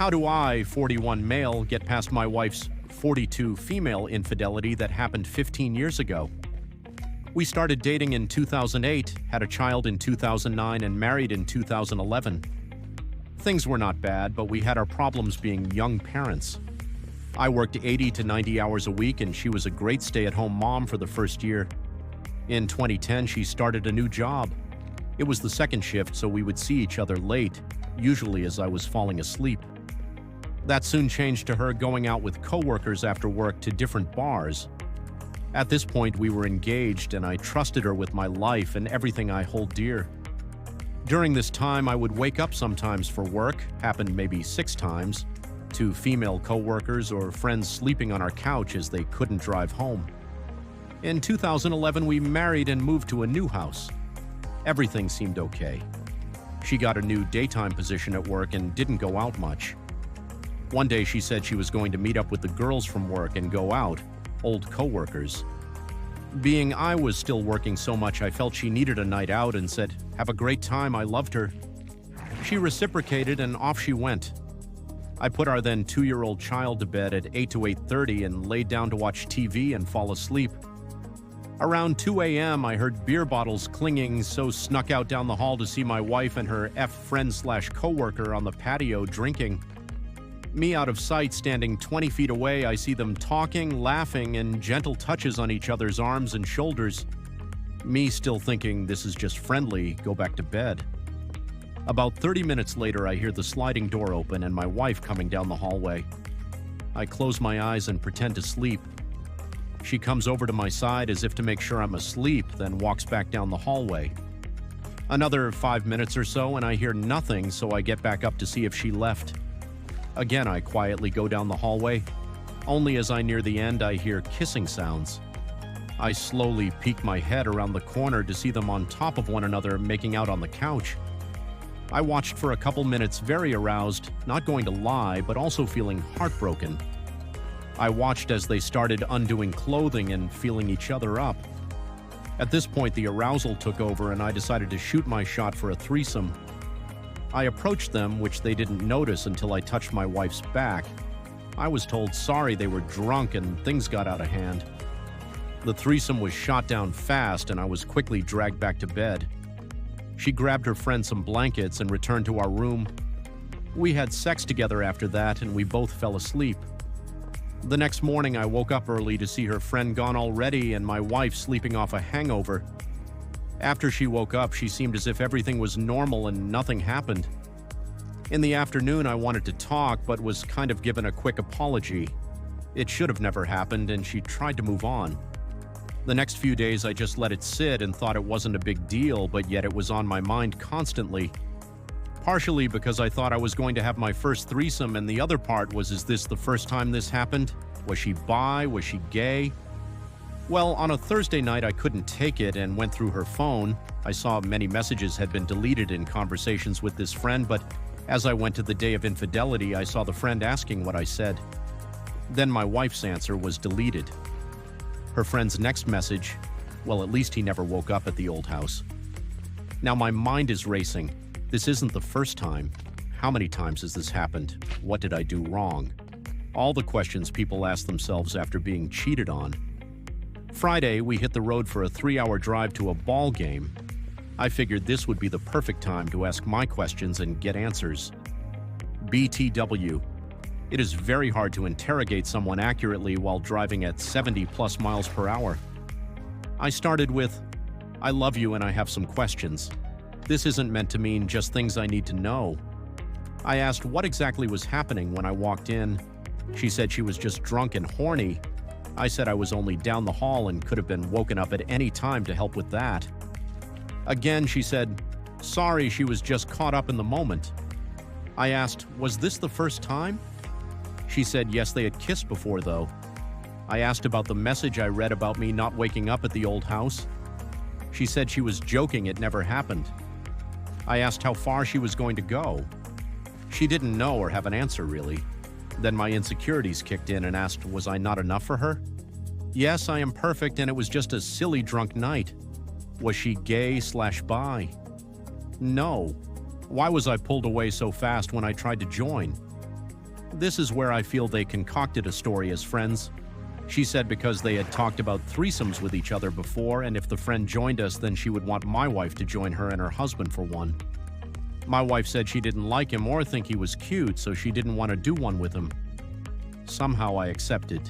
How do I, 41 male, get past my wife's 42 female infidelity that happened 15 years ago? We started dating in 2008, had a child in 2009, and married in 2011. Things were not bad, but we had our problems being young parents. I worked 80 to 90 hours a week, and she was a great stay-at-home mom for the first year. In 2010, she started a new job. It was the second shift, so we would see each other late, usually as I was falling asleep. That soon changed to her going out with coworkers after work to different bars. At this point, we were engaged, and I trusted her with my life and everything I hold dear. During this time, I would wake up sometimes for work, happened maybe 6 times, to female coworkers or friends sleeping on our couch as they couldn't drive home. In 2011, we married and moved to a new house. Everything seemed okay. She got a new daytime position at work and didn't go out much. One day she said she was going to meet up with the girls from work and go out, old coworkers. Being I was still working so much, I felt she needed a night out and said, "Have a great time, I loved her." She reciprocated and off she went. I put our then 2-year-old child to bed at 8 to 8:30 and laid down to watch TV and fall asleep. Around 2 a.m., I heard beer bottles clinging, so snuck out down the hall to see my wife and her friend/coworker on the patio drinking. Me out of sight, standing 20 feet away, I see them talking, laughing, and gentle touches on each other's arms and shoulders. Me still thinking this is just friendly, go back to bed. About 30 minutes later, I hear the sliding door open and my wife coming down the hallway. I close my eyes and pretend to sleep. She comes over to my side as if to make sure I'm asleep, then walks back down the hallway. Another 5 minutes or so, and I hear nothing, so I get back up to see if she left. Again, I quietly go down the hallway. Only as I near the end, I hear kissing sounds. I slowly peek my head around the corner to see them on top of one another, making out on the couch. I watched for a couple minutes, very aroused, not going to lie, but also feeling heartbroken. I watched as they started undoing clothing and feeling each other up. At this point, the arousal took over, and I decided to shoot my shot for a threesome. I approached them, which they didn't notice until I touched my wife's back. I was told sorry they were drunk and things got out of hand. The threesome was shot down fast, and I was quickly dragged back to bed. She grabbed her friend some blankets and returned to our room. We had sex together after that, and we both fell asleep. The next morning, I woke up early to see her friend gone already and my wife sleeping off a hangover. After she woke up, she seemed as if everything was normal and nothing happened. In the afternoon, I wanted to talk, but was kind of given a quick apology. It should have never happened, and she tried to move on. The next few days, I just let it sit and thought it wasn't a big deal, but yet it was on my mind constantly. Partially because I thought I was going to have my first threesome, and the other part was, is this the first time this happened? Was she bi? Was she gay? Well, on a Thursday night, I couldn't take it and went through her phone. I saw many messages had been deleted in conversations with this friend, but as I went to the day of infidelity, I saw the friend asking what I said. Then my wife's answer was deleted. Her friend's next message, well, at least he never woke up at the old house. Now my mind is racing. This isn't the first time. How many times has this happened? What did I do wrong? All the questions people ask themselves after being cheated on. Friday, we hit the road for a 3-hour drive to a ball game. I figured this would be the perfect time to ask my questions and get answers. BTW. It is very hard to interrogate someone accurately while driving at 70+ miles per hour. I started with, "I love you and I have some questions." This isn't meant to mean just things I need to know. I asked what exactly was happening when I walked in. She said she was just drunk and horny. I said I was only down the hall and could have been woken up at any time to help with that. Again, she said, sorry, she was just caught up in the moment. I asked, was this the first time? She said yes, they had kissed before though. I asked about the message I read about me not waking up at the old house. She said she was joking, it never happened. I asked how far she was going to go. She didn't know or have an answer really. Then my insecurities kicked in and asked, was I not enough for her? Yes, I am perfect and it was just a silly drunk night. Was she gay/bi? No. Why was I pulled away so fast when I tried to join? This is where I feel they concocted a story as friends. She said because they had talked about threesomes with each other before, and if the friend joined us, then she would want my wife to join her and her husband for one. My wife said she didn't like him or think he was cute, so she didn't want to do one with him. Somehow I accepted.